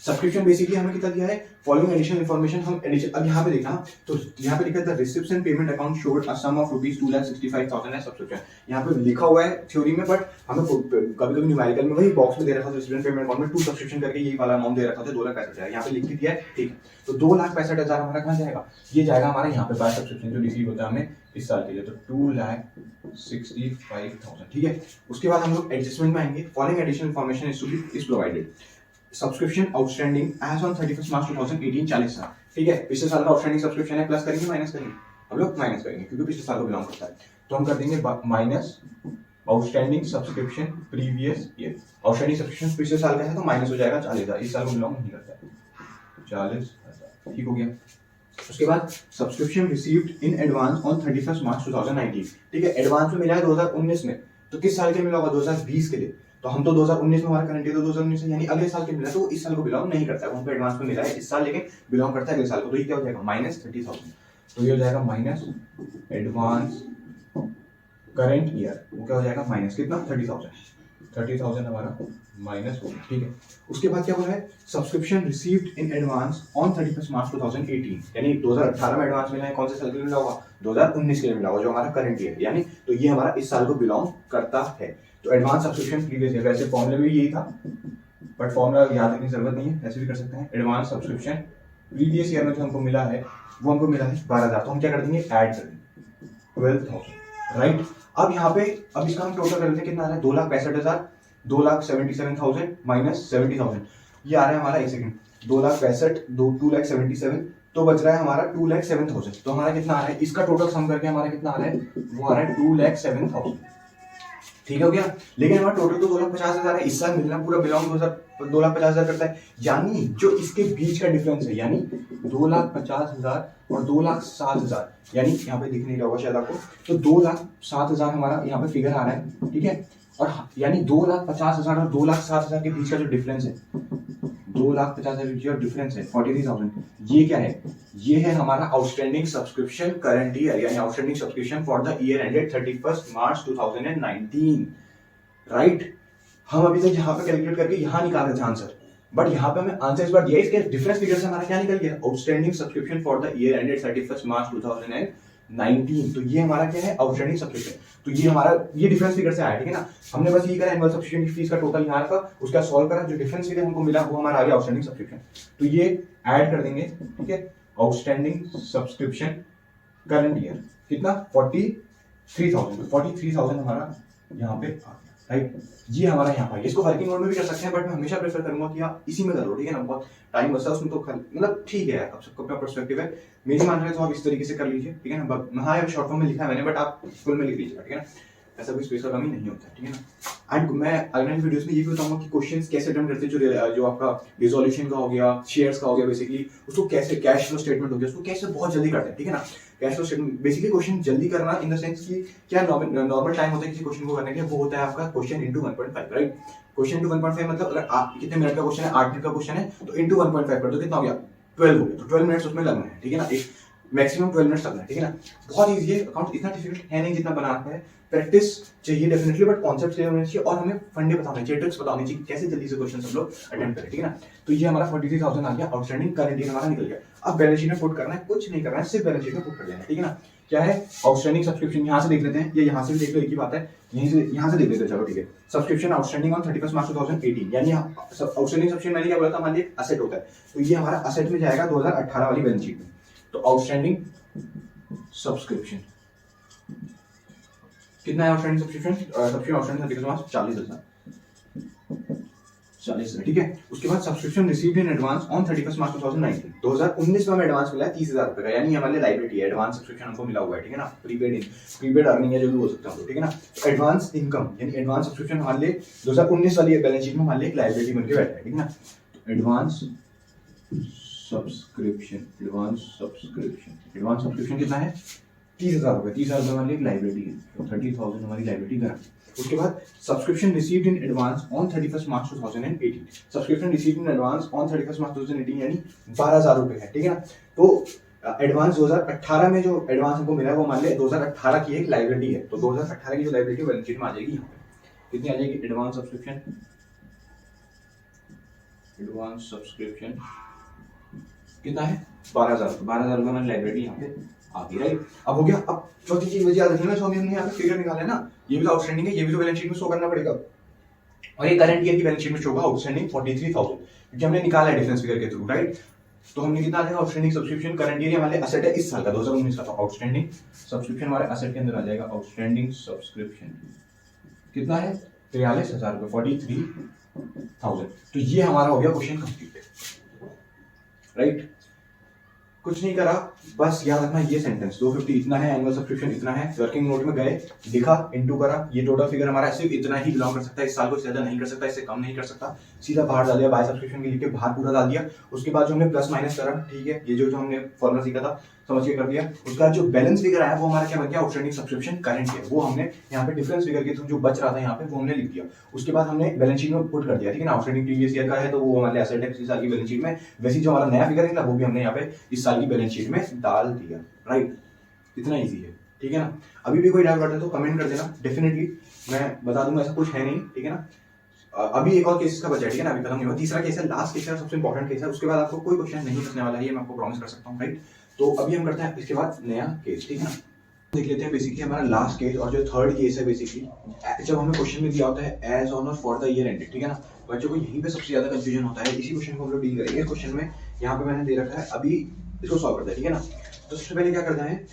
सब्सक्रिप्शन बेसिकली हमें कितना दिया है, फॉलोइंग एडिशनल इन्फॉर्मेशन हम एडिशन, अब यहाँ पे देखना तो यहाँ पे लिखा है the receipts and payment account showed a sum of rupees 2,65,000 है सब्सक्रिप्शन, यहाँ पे लिखा हुआ है थ्योरी में, बट हमें कभी-कभी न्यूमेरिकल में वही बॉक्स में दे रखा था रिसिप्ट एंड पेमेंट अकाउंट में 2 सब्सक्रिप्शन करके यही वाला अमाउंट दे रखा था 2,65,000, यहाँ पे लिख के दिया है, ठीक है। तो 2,65,000 हमारा कहाँ जाएगा, ये जाएगा हमारा यहाँ पे बाय सब्सक्रिप्शन जो रिसीव होता है हमें इस साल के लिए, तो 2,65,000, ठीक है। उसके बाद हम लोग एडजस्टमेंट में आएंगे, following additional information is provided, subscription outstanding as on 31 March 2018 40 था, ठीक है। पिछले साल का आउटस्टैंडिंग सब्सक्रिप्शन है, प्लस करेंगे माइनस करेंगे, हम लोग माइनस करेंगे क्योंकि पिछले साल को बिलोंग करता है, तो हम कर देंगे minus outstanding subscription previous year, outstanding subscription पिछले साल का है तो माइनस हो जाएगा 40,000, इस साल को बिलोंग नहीं करता है, 40,000, ठीक हो गया। उसके बाद subscription received in advance on 31 मार्च 2019, ठीक है। एडवांस में मिला है 2019 में, तो किस साल के मिला होगा, 2020 के लिए, तो हम तो 2019 में हमारा करंट ईयर तो 2019 है, यानी अगले साल के मिला तो इस साल को बिलोंग नहीं करता है, वहां पे एडवांस में मिला है इस साल लेकिन बिलोंग करता है अगले साल को, तो ये क्या हो जाएगा माइनस 30,000, तो ये हो जाएगा माइनस एडवांस करंट ईयर, वो क्या हो जाएगा माइनस कितना 30,000 हमारा माइनस हो गया, ठीक है। उसके बाद क्या बोला है, subscription received in advance on 31 March 2018, यानी 2018 में एडवांस मिला है, कौन से साल के लिए मिला होगा, 2019 के लिए मिला होगा, जो हमारा करंट ईयर, यानी तो ये हमारा इस साल को बिलोंग करता है। तो एडवांस सब्सक्रिप्शन प्रीवियस ईयर, वैसे फॉर्मूला भी यही था बट फॉर्मूला याद रखने की जरूरत नहीं है, ऐसे भी कर सकते हैं। एडवांस सब्सक्रिप्शन प्रीवियस ईयर में जो हमको मिला है वो हमको मिला है 12,000, तो हम क्या कर देंगे ऐड कर देंगे 12,000, राइट। अब यहाँ पे अब इसका हम टोटल कर लेते हैं, कितना आ रहा है 2,65,000, 2,77,000 माइनस 70,000, ये आ रहा है हमारा, एक सेकंड, 2,65,000 2,77,000, तो बच रहा है हमारा 2,07,000, तो हमारा कितना आ रहा है, इसका टोटल सम करके हमारा कितना आ रहा है, वो आ रहा है 2,07,000, ठीक हो गया। लेकिन हमारा टोटल तो 2,50,000 है, इस साल मिलना पूरा बिलोंग 2,50,000 करता है, यानी जो इसके बीच का डिफरेंस है, यानी 2,50,000 और 2,07,000, यानी यहाँ पे दिख नहीं रहा होगा शायद आपको, तो 2,07,000 हमारा यहाँ पे फिगर आ रहा है, ठीक है। और यानी 2,50,000 और 2,07,000 के बीच का जो डिफरेंस है, 2,50,000 जो डिफरेंस है 43,000, ये क्या है, ये है हमारा आउटस्टैंडिंग सब्सक्रिप्शन करंट ईयर, यानी outstanding subscription for the year ended 31 March 2019, right. हम अभी तक यहाँ पे कैलकुलेट करके यहाँ निकाला था आंसर, बट यहाँ पे हमें आंसर इस बार दिया, इसके डिफरेंस फिगर से हमारा क्या निकल गया, outstanding subscription for the year ended 31 मार्च 2019, तो ये हमारा क्या है आउटस्टैंडिंग सब्सक्रिप्शन, तो ये हमारा ये डिफरेंस फिगर से आया, ठीक है ना। हमने बस ये करा एनुअल सब्सक्रिप्शन की फीस का टोटल यहाँ रखा, उसका सॉल्व करा, जो डिफरेंस फिगर हमको मिला वो हमारा आ गया आउटस्टैंडिंग सब्सक्रिप्शन, तो ये ऐड कर देंगे, ठीक है। आउटस्टैंडिंग सब्सक्रिप्शन करंट ईयर कितना 43,000 हमारा यहाँ पे आ गया, राइट। ये हमारा यहाँ पर, इसको वर्किंग मोड में भी कर सकते हैं, बट मैं हमेशा प्रेफर करूंगा कि आप इसी में करो, ठीक है ना, बहुत टाइम बचता है उसमें, तो मतलब ठीक है, आप सबको अपना पर्सपेक्टिव है, मेरी मान रहे तो आप इस तरीके से कर लीजिए, ठीक है ना। हाँ शॉर्ट फॉर्म में लिखा है मैंने, बट आप फुल में लिख लीजिएगा, ठीक है ना, ऐसा कोई स्पेस का कमी नहीं होता, ठीक है ना। एंड मैं अगले वीडियोस में ये भी बताऊंगा कि क्वेश्चंस कैसे अटेम्प्ट करते हैं, जो आपका रिजोल्यूशन का हो गया, शेयर्स का हो गया, बेसिकली उसको कैसे, कैश फ्लो स्टेटमेंट हो गया, उसको कैसे बहुत जल्दी करते हैं, ठीक है ना। Cash flow statement basically question जल्दी करना इन द सेंस कि क्या नॉर्मल टाइम होता है किसी क्वेश्चन को करने के लिए, वो होता है आपका question into 1.5, right. Question into 1.5 मतलब अगर आप कितने मिनट का क्वेश्चन है, 8 मिनट का क्वेश्चन है, तो इंटू 1.5 कर दो, कितना हो गया 12 हो गया, तो 12 मिनट्स उसमें लगना है, ठीक है ना, एक मैक्सिमम 12 मिनट्स लगना है, ठीक है ना। बहुत ईजी है, अकाउंट इतना डिफिकल्ट है नहीं जितना बनाता है, प्रैक्टिस चाहिए डेफिनेटली, बट कॉन्सेप्ट क्लियर होने चाहिए और हमें फंडे बताने चाहिए, ट्रिक्स बताने चाहिए कैसे जल्दी से क्वेश्चन सब लोग अटेम्प्ट करें, ठीक है ना। तो ये हमारा 43,000 आ गया, आउटस्टैंडिंग करंट ईयर हमारा निकल गया। अब बैलेंस शीट में पुट करना है, कुछ नहीं करना है, सिर्फ बैलेंस शीट में पुट कर देना है, ठीक है ना। क्या है आउटस्टैंडिंग सब्सक्रिप्शन, यहाँ से देख लेते हैं, या यहाँ से भी देख लो, एक ही बात है, यहाँ से देख लेते हैं, चलो ठीक है। सब्सक्रिप्शन आउटस्टैंडिंग ऑन 31 मार्च 2018, यानी आउटस्टैंडिंग सब्सक्रिप्शन मैंने क्या बोला था, मान लीजिए असेट होता है, तो ये हमारा असेट में जाएगा 2018 वाली बैलेंस शीट में, तो आउटस्टैंडिंग सब्सक्रिप्शन कितना है, आउटस्टैंडिंग सब्सक्रिप्शन आउटस्टैंडिंग 31 मार्च 40,000, ठीक है। उसके बाद subscription received in advance on 31 मार्च 2019, 2019 में हमें एडवांस मिला है 30,000 रुपए का, यानी हमारे लिए लायबिलिटी है, एडवांस सब्सक्रिप्शन हमको मिला हुआ है, ठीक है ना। प्रीपेड अर्निंग है, जो भी बोल सकते हैं, ठीक है ना। एडवांस इनकम यानी एडवांस सब्सक्रिप्शन हमारे लिए 2019 वाली बैलेंस शीट में हमारे लिए एक लायबिलिटी बनके बैठा है, ठीक है ना। एडवांस सब्सक्रिप्शन कितना है 30,000 रुपए, 30,000 रुपए हमारी लाइबिलिटी है, तो 30,000 हमारी लाइबिलिटी करा। उसके बाद subscription received in advance on 31 March 2018, subscription received in advance on 31 March 2018 यानी 12,000 रुपए है, ठीक है ना। तो एडवांस 2018 में जो एडवांस हमको मिला है वो मान लिया 2018 की एक लाइबिलिटी है, तो 2018 की जो लाइबिलिटी बैलेंस शीट में आ जाएगी, यहाँ पे कितनी आ जाएगी एडवांस सब्सक्रिप्शन एडवांस सब्सक्रिप्शन कितना है 12,000। 12,000 रुपये हमारी लाइब्रेरी यहाँ पे आती, राइट। अब हो गया। अब चौथी चीज मुझे याद रखना है, हमने यहाँ पे फिगर निकाला है ना, ये भी तो आउटस्टैंडिंग है, ये भी तो बैलेंस शीट में शो करना पड़ेगा, और ये करंट ईयर की बैलेंस शीट में शो होगा आउटस्टैंडिंग 43,000, क्योंकि हमने निकाला है डिफरेंस फिगर के थ्रू, राइट। तो हमने कितना लिखा आउटस्टैंडिंग सब्सक्रिप्शन करंट ईयर हमारे असेट है इस साल का 2019 का, तो आउटस्टैंडिंग सब्सक्रिप्शन हमारे असेट के अंदर आ जाएगा। आउटस्टैंडिंग सब्सक्रिप्शन कितना है 43,000 रुपए, 43,000। तो ये हमारा हो गया क्वेश्चन कंप्लीट, राइट। कुछ नहीं करा, बस याद रखना ये सेंटेंस 250 इतना है, एनुअल सब्सक्रिप्शन इतना है, वर्किंग नोट में गए, लिखा, इनटू करा, ये टोटल फिगर हमारा सिर्फ इतना ही बिलोंग कर सकता है इस साल को, ज्यादा नहीं कर सकता, इससे कम नहीं कर सकता। सीधा बाहर डाल दिया, बाय सब्सक्रिप्शन के लिख के बाहर पूरा डाल दिया। उसके बाद जो हमने प्लस माइनस करा, ठीक है, ये जो हमने फॉर्मूला सीखा था समझ के कर दिया। उसके बाद जो बैलेंस फिगर आया वो हमारा क्या बन गया आउटस्टैंडिंग सब्सक्रिप्शन करंट ईयर, वो हमने यहाँ पे डिफरेंस फिगर के थ्रू जो बच रहा था यहाँ पे वो हमने लिख दिया। उसके बाद हमने बैलेंस शीट में पुट कर दिया, ठीक है ना। आउटस्टैंडिंग प्रीवियस ईयर का है तो वो हमारे एसेट है पिछले साल की बैलेंस शीट में, वैसे जो हमारा नया फिगर निकला वो भी हमने यहाँ पे इस साल की बैलेंस शीट में डाल दिया, राइट। इतना ईजी है, ठीक है ना। अभी भी कोई डाउट है तो कमेंट कर देना, डेफिनेटली मैं बता दूंगा, ऐसा कुछ है नहीं, ठीक है ना। अभी एक और केस का बचा है, ठीक है ना, अभी खत्म नहीं हुआ। तीसरा केस है, लास्ट केस है, सबसे इंपॉर्टेंट केस है, उसके बाद आपको कोई क्वेश्चन नहीं बचने वाला है, ये मैं आपको प्रॉमिस कर सकता हूँ, राइट। तो अभी हम करते हैं इसके बाद नया केस, ठीक है ना। देख लेते हैं बेसिकली हमारा लास्ट केस और जो थर्ड केस है। बेसिकली जब हमें क्वेश्चन में दिया होता है एज ऑन और फॉर द ईयर एंडेड, ठीक है ना, बच्चों को यहीं पे सबसे ज्यादा कंफ्यूजन होता है। इसी क्वेश्चन को हम लोग डील करेंगे। इस क्वेश्चन में यहाँ पे मैंने दे रखा है, अभी इसको सॉल्व करते हैं, ठीक है ना। तो सबसे पहले क्या करना है,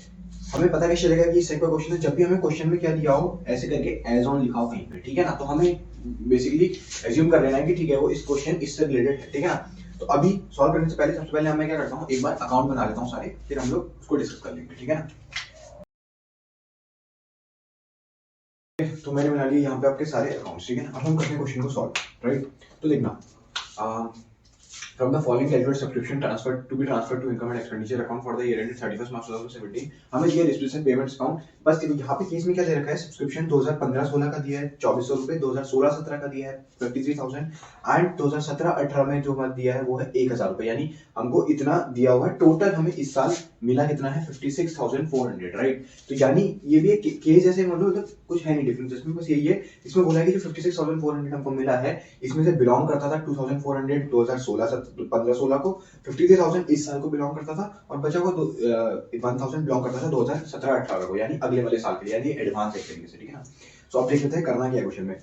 हमें पता कैसे चलेगा कि सेकंड क्वेश्चन है, जब भी हमें क्वेश्चन में क्या दिया हो ऐसे करके एज ऑन लिखा हो कहीं पे, ठीक है ना। तो हमें बेसिकली एज्यूम कर लेना है कि ठीक है वो इस क्वेश्चन इससे रिलेटेड है, ठीक है ना। तो अभी सॉल्व करने से पहले सबसे पहले मैं क्या करता हूँ, एक बार अकाउंट बना लेता हूँ सारे, फिर हम लोग उसको डिस्कस कर लेंगे, ठीक है ना। तो मैंने बना लिए यहाँ पे आपके सारे अकाउंट्स, ठीक है ना। अब हम करते हैं क्वेश्चन को सॉल्व, राइट। तो देखना, from the following calculate subscription transfer to be transferred to income and expenditure account for the year ended 31st March 2017, हमें दिया डिस्ट्रीब्यूशन पेमेंट्स अकाउंट। बस यहाँ पे केस में क्या दे रखा है, सब्सक्रिप्शन 2015-16 का दिया है 2400 रुपए, 2016-17 का दिया है 53,000 एंड 2017-18 में जो हमें दिया है वो है 1,000 रुपए, यानी हमको इतना दिया हुआ है। टोटल हमें इस साल मिला कितना है 56,400, राइट। तो यानी ये भी एक केस जैसे मतलब कुछ है नहीं डिफरेंस इसमें, बस यही है। इसमें बोला है कि जो 56,400 हमको मिला है इसमें से बिलोंग करता था 2,400 2016 को, 53,000 इस साल को बिलोंग करता था, और बचा हुआ 1,000 बिलोंग करता था 2017-18 को, यानी अगले वाले साल के लिए, यानी एडवांस एक तरीके से, ठीक है ना। सो अब देख लेते हैं करना क्या है क्वेश्चन में।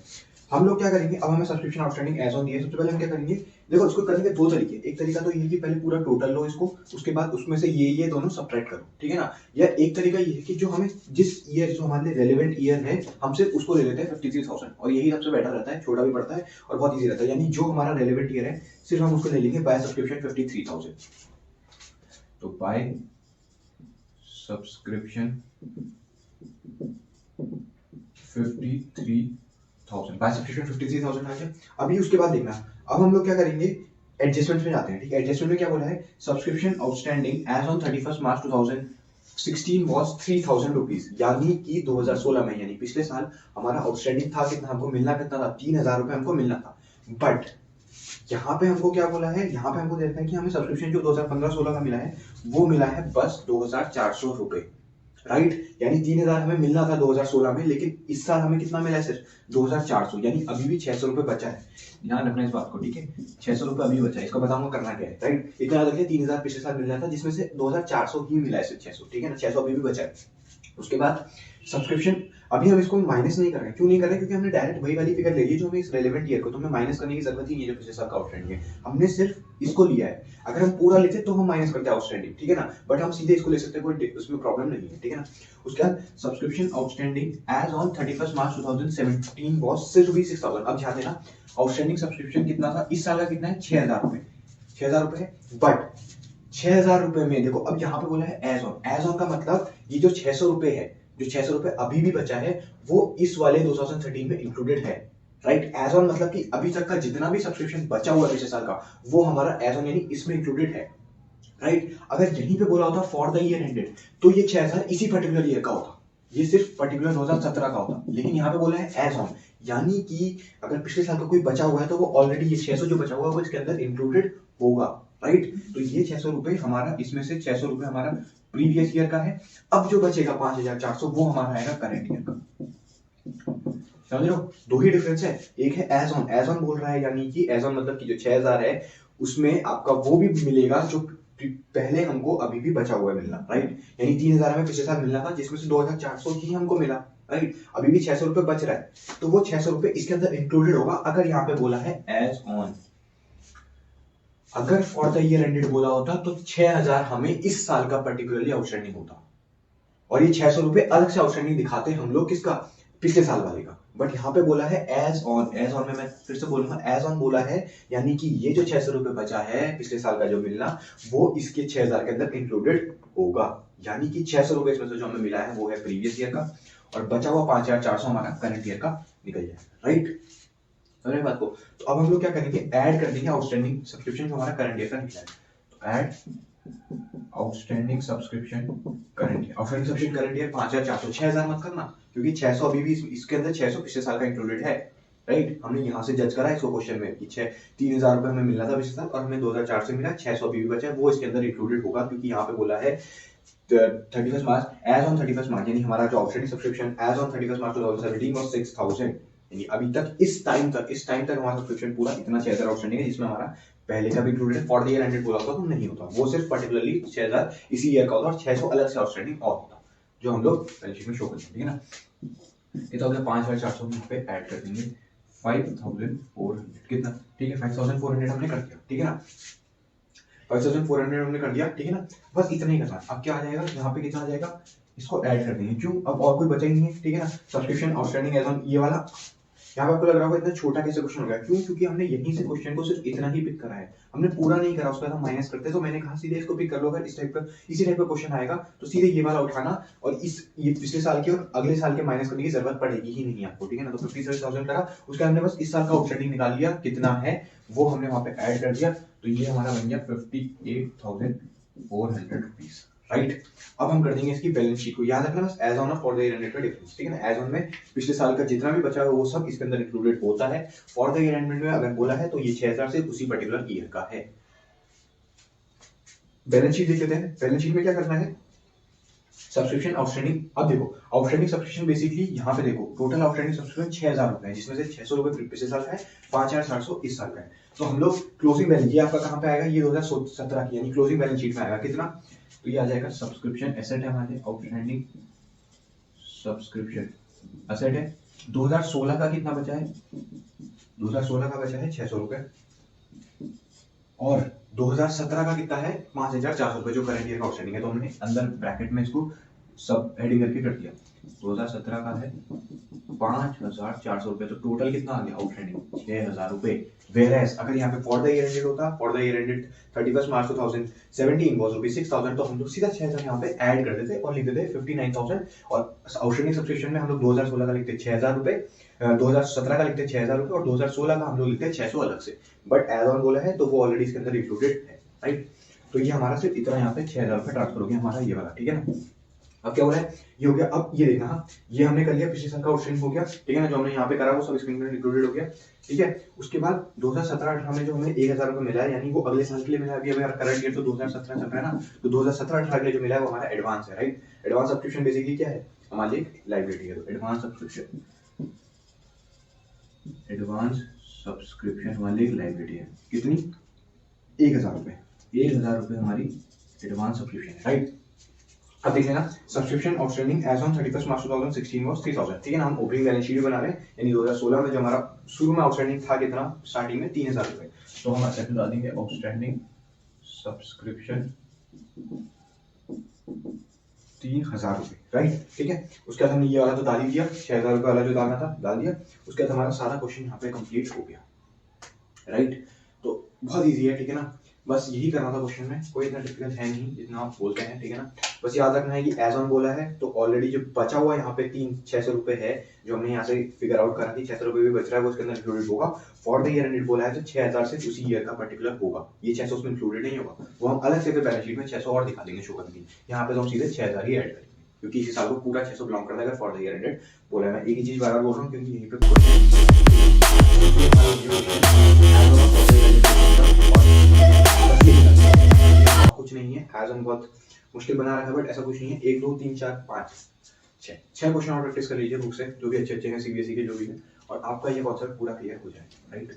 हम लोग क्या करेंगे, अब हमें सब्सक्रिप्शन आउटस्टैंडिंग एज ऑन दिया है। सबसे पहले हम क्या करेंगे, देखो इसको करने के दो तरीके, एक तरीका तो ये है कि पहले पूरा टोटल लो इसको, उसके बाद उसमें से ये दोनों सब्ट्रैक्ट करो, ठीक है ना। या एक तरीका ये है कि जो हमें जिस ईयर जो हमारे लिए रेलेवेंट ईयर है हम सिर्फ उसको ले लेते हैं 53,000, और यही सबसे बेटर रहता है, छोटा भी पड़ता है और बहुत ईजी रहता है। यानी जो हमारा रेलेवेंट ईयर है सिर्फ हम उसको ले लेंगे बाय सब्सक्रिप्शन 53,000। तो बाय सब्सक्रिप्शन 53,000, बाय सब्सक्रिप्शन 53,000 आ गया। अभी उसके बाद देखना, अब हम लोग क्या करेंगे, एडजस्टमेंट में जाते हैं, ठीक है। एडजस्टमेंट में क्या बोला है, subscription outstanding as on 31st March 2016 was 3,000 rupees, यानी कि 2016 में, यानी पिछले साल हमारा आउटस्टैंडिंग था कितना, हमको मिलना कितना था 3,000 रुपए हमको मिलना था। बट यहाँ पे हमको क्या बोला है, यहाँ पे हमको दे रखा है कि हमें सब्सक्रिप्शन जो 2015-16 का मिला है वो मिला है बस 2,400 रुपए, राइट। यानी 3,000 हमें मिलना था 2016 में, लेकिन इस साल हमें कितना मिला है सिर्फ 2,400, यानी अभी भी 600 रुपए बचा है। ध्यान रखना इस बात को, ठीक है। 600 रुपए अभी बचा है, इसको बताऊंगा करना क्या है, राइट। इतना याद रखिए 3,000 पिछले साल मिल रहा था जिसमें से 2,400 ही मिला है सिर्फ 600, ठीक है ना। 600 अभी भी बचा है। उसके बाद सब्सक्रिप्शन, अभी हम इसको माइनस नहीं कर रहे हैं, क्यों नहीं कर रहे हैं, क्योंकि हमने डायरेक्ट वही वाली फिगर ले ली जो हमें इस रेलेवेंट ईयर को, तो हमें माइनस करने की जरूरत ही नहीं है जो पिछले साल का आउटस्टैंडिंग है, हमने सिर्फ इसको लिया है। अगर हम पूरा लेते तो हम माइनस करते आउटस्टैंडिंग, ठीक है ना, बट हम सीधे इसको ले सकते हैं, कोई उसमें प्रॉब्लम नहीं है, ठीक है ना। उसके बाद subscription outstanding as on 31st March 2017 was सिर्फ भी 6,000। अब ध्यान देना, आउटस्टैंडिंग सब्सक्रिप्शन कितना था इस साल का, कितना है 6,000 रुपए, 6,000 रुपए है। बट 6,000 रुपए में देखो, अब यहाँ पे बोला है एज ऑन, एज ऑन का मतलब ये जो 600 रुपए है, जो 600 रुपए अभी भी बचा है वो इस वाले 2013 में इंक्लूडेड है, राइट। एज ऑन मतलब कि अभी तक का जितना भी सब्सक्रिप्शन बचा हुआ है पिछले साल का वो हमारा एज ऑन यानी इसमें इंक्लूडेड है, राइट। अगर यहीं पे बोला होता फॉर द ईयर एंडेड तो ये 6,000 इसी पर्टिकुलर ईयर का होता, ये सिर्फ पर्टिकुलर 2017 का होता, लेकिन यहाँ पे बोला है एज ऑन, यानी कि अगर पिछले साल का कोई बचा हुआ है तो वो ऑलरेडी ये 600 जो बचा हुआ है वो इसके अंदर इंक्लूडेड होगा, राइट। तो ये 600 रुपए हमारा, इसमें से 600 रुपए हमारा प्रीवियस ईयर का है। अब जो बचेगा 5,400 वो हमारा आएगा करंट ईयर का। समझ रहे हो, दो ही डिफरेंस है। एक है एज ऑन बोल रहा है, यानी कि एज ऑन मतलब कि जो 6000 है उसमें आपका वो भी मिलेगा जो पहले हमको अभी भी बचा हुआ है मिलना, राइट। यानी 3000 हमें पिछले साल मिलना था, जिसमें से 2400 ही हमको मिला, राइट। अभी भी 600 रुपए बच रहा है, तो वो 600 रुपए इसके अंदर इंक्लूडेड होगा। अगर यहाँ पे बोला है एज ऑन, अगर फॉर द ईयर एंडेड बोला होता तो 6000 हमें इस साल का पर्टिकुलरली आउटस्टैंडिंग होता, और ये 600 रुपए अलग से आउटस्टैंडिंग दिखाते हम लोग किसका, पिछले साल वाले का। बट यहाँ पे बोला है एज ऑन, एज ऑन में मैं फिर से बोलूंगा एज ऑन बोला है, यानी कि ये जो 600 रुपए बचा है पिछले साल का जो मिलना, वो इसके 6000 के अंदर इंक्लूडेड होगा। यानी कि 600 रुपए इसमें से जो हमें मिला है वो है प्रीवियस ईयर का, और बचा हुआ 5400 हमारा करंट ईयर का निकल जाएगा, राइट। समझ बात को। तो अब हम लोग क्या करेंगे, ऐड कर देंगे आउटस्टैंडिंग सब्सक्रिप्शन जो हमारा करंट ईयर का निकला है। तो add outstanding subscription current year, outstanding subscription current year 5400, 6000 मत करना, क्योंकि 600 अभी भी इसके अंदर 600 पिछले साल का इंक्लूडेड है, राइट। हमने यहाँ से जज करा इसको क्वेश्चन में कि 3000 रुपए हमें मिलना था पिछले साल और हमें 2004 से मिला, 600 अभी भी बचा है, वो इसके अंदर इंक्लूडेड होगा, क्योंकि यहाँ पे बोला है 31 मार्च, एज ऑन 31 मार्च, यानी हमारा जो outstanding subscription as on 31 March 2017 was 6000, यानी अभी तक इस टाइम तक हमारा सब्सक्रिप्शन पूरा इतना 6000 आउटस्टैंडिंग है, जिसमें हमारा पहले का भी इंक्लूडेड है। फॉर द ईयर एंडेड बोला होता तो नहीं होता, वो सिर्फ पर्टिकुलरली 6000 इसी ईयर का होता और 600 अलग से आउटस्टैंडिंग और होता, जो हम लोग बैलेंस शीट में शो करते हैं, ठीक है ना। ये तो अगले 5400 में पे ऐड कर देंगे 5400, कितना, ठीक है 5400 हमने कर दिया, ठीक है ना, 5400 हमने कर दिया, ठीक है ना। बस इतना ही करना है। अब क्या आ जाएगा यहाँ पे, कितना आ जाएगा, इसको ऐड कर देंगे, क्यों, अब और कोई बचा ही नहीं है, ठीक है ना। सब्सक्रिप्शन आउटस्टैंडिंग एज ऑन ये वाला, यहाँ पे आपको लग रहा होगा इतना छोटा कैसे क्वेश्चन हो गया, क्यों, क्योंकि हमने यहीं से क्वेश्चन को सिर्फ इतना ही पिक करा है, हमने पूरा नहीं करा, उसका हम माइनस करते, तो मैंने कहा सीधे इसको पिक कर लो, अगर इस टाइप का इसी टाइप का क्वेश्चन आएगा तो सीधे ये वाला उठाना, और ये पिछले साल के और अगले साल के माइनस करने की जरूरत पड़ेगी ही नहीं आपको, ठीक है ना। तो 57,000 करा, उसका हमने बस इस साल का आउटस्टैंडिंग निकाल लिया, कितना है वो हमने वहां पे ऐड कर दिया, तो ये हमारा बन गया 58,400 रुपीज, राइट। अब हम कर देंगे इसकी बैलेंस शीट को, याद रखना बस एज ऑन और फॉर द ईयर एंडेड का डिफरेंस, ठीक है ना। एज ऑन में पिछले साल का जितना भी बचा है वो सब इसके अंदर इंक्लूडेड होता है, फॉर द ईयर एंडेड में अगर बोला है तो ये 6000 से उसी पर्टिकुलर ईयर का है। बैलेंस शीट देख लेते हैं। बैलेंस शीट में क्या करना है, सब्सक्रिप्शन आउटस्टैंडिंग, अब देखो आउटस्टैंडिंग सब्सक्रिप्शन बेसिकली यहाँ पे देखो टोटल आउटस्टैंडिंग सब्सक्रिप्शन 6000 रुपए है, जिसमें से 600 रुपए पिछले साल का है, 5400 इस साल का है। तो हम लोग क्लोजिंग बैलेंस, ये आपका कहाँ पे आएगा, ये 2017 की यानी क्लोजिंग बैलेंस शीट में आएगा, कितना, तो ये आ जाएगा सब्सक्रिप्शन एसेट है हमारे, आउटस्टैंडिंग सब्सक्रिप्शन एसेट है। 2016 का कितना बचा है, 2016 का बचा है 600 रुपए, और 2017 का कितना है 5400 रुपए, जो करंट ईयर का आउटस्टैंडिंग है। तो हमने अंदर ब्रैकेट में इसको सब हेडिंग करके कर दिया। 2017 का है 5400 रुपए, तो टोटल कितना आ गया आउटस्टैंडिंग 6000 रुपए। वेयरएज अगर यहाँ पे फॉर द ईयर एंडेड होता, for the year ended 31 March 2017 was rupees 6000, तो हम लोग सीधा 6000 यहाँ पे ऐड कर देते और लिख देते 59000, और आउटस्टैंडिंग सब्सक्रिप्शन में हम लोग 2016 का लिखते 6000 रुपए, 2017 का लिखते 6000 रुपए, और 2016 का हम लोग लिखते 600 अलग से, बट एज ऑन बोला है तो वो ऑलरेडी इसके अंदर इंक्लूडेड है, राइट। तो ये हमारा सिर्फ इतना यहाँ पे 6000 रुपए ट्रांसफर हो गया हमारा ये वाला, ठीक है ना। अब क्या हो रहा है, ये हो गया। अब ये देखना, ये हमने कर लिया, पिछले साल का आउटस्टैंडिंग हो गया, ठीक है ना, जो हमने यहाँ पे करा वो सब स्क्रीन में इंक्लूडेड हो गया, ठीक है। उसके बाद 2017-18 में जो हमें 1000 रुपए मिला है, यानी वो अगले साल के लिए मिला है, अभी हमारा करंट ईयर तो 2017 चल रहा है ना, तो 2017-18 के लिए जो मिला है वो हमारा एडवांस है, राइट। एडवांस सब्सक्रिप्शन बेसिकली क्या है, हमारी एक लाइबिलिटी है, तो एडवांस सब्सक्रिप्शन हमारी एक लाइबिलिटी है, कितनी 1000 रुपए, 1000 रुपए हमारी एडवांस सब्सक्रिप्शन है, राइट। अब देख लेना, subscription outstanding as on 31 March 2016 was 3000, ठीक है ना। हम ओपनिंग बैलेंस शीट बना रहे हैं, यानी 2016 में जो हमारा शुरू में आउटस्टैंडिंग था कितना, स्टार्टिंग में 3000 रुपए, तो हम ऐसे डाल देंगे आउटस्टैंडिंग सब्सक्रिप्शन 3000 रुपए, राइट, ठीक है। उसके बाद हमने ये वाला तो डाल ही दिया, 6000 रुपए वाला जो डालना था डाल दिया। उसके बाद हमारा सारा क्वेश्चन यहाँ पे कंप्लीट हो गया, राइट। तो बहुत ईजी है, ठीक है ना, बस यही करना था क्वेश्चन में, कोई इतना डिफिकल्ट है नहीं जितना आप बोलते हैं, ठीक है ना। बस याद रखना है कि एज ऑन बोला है तो ऑलरेडी जो बचा हुआ यहाँ पे 600 रुपए है, जो हमने यहाँ से फिगर आउट करा थी, 600 रुपए भी बच रहा है वो उसके अंदर इंक्लूडेड होगा। फॉर द ईयर एंडेड बोला है तो 6000 से उसी ईयर का पर्टिकुलर होगा, ये 600 उसमें इंक्लूडेड नहीं होगा, वो हम अलग से फिर बैलेंस शीट में 600 और दिखा देंगे शो करके। यहाँ पे तो हम सीधे 6000 ही ऐड करेंगे, क्योंकि इसी साल को पूरा 600 बिलोंग करता है अगर फॉर द ईयर एंडेड बोला है। मैं एक ही चीज बार बार बोल रहा हूँ क्योंकि यहीं पे कुछ नहीं है, एज ऑन बहुत मुश्किल बना रखा है, बट ऐसा कुछ नहीं है। 1 2 3 4 5 छह क्वेश्चन और प्रैक्टिस कर लीजिए बुक से, जो भी अच्छे अच्छे हैं सीबीएसई के जो भी हैं, और आपका ये कॉन्सेप्ट पूरा क्लियर हो जाए, राइट।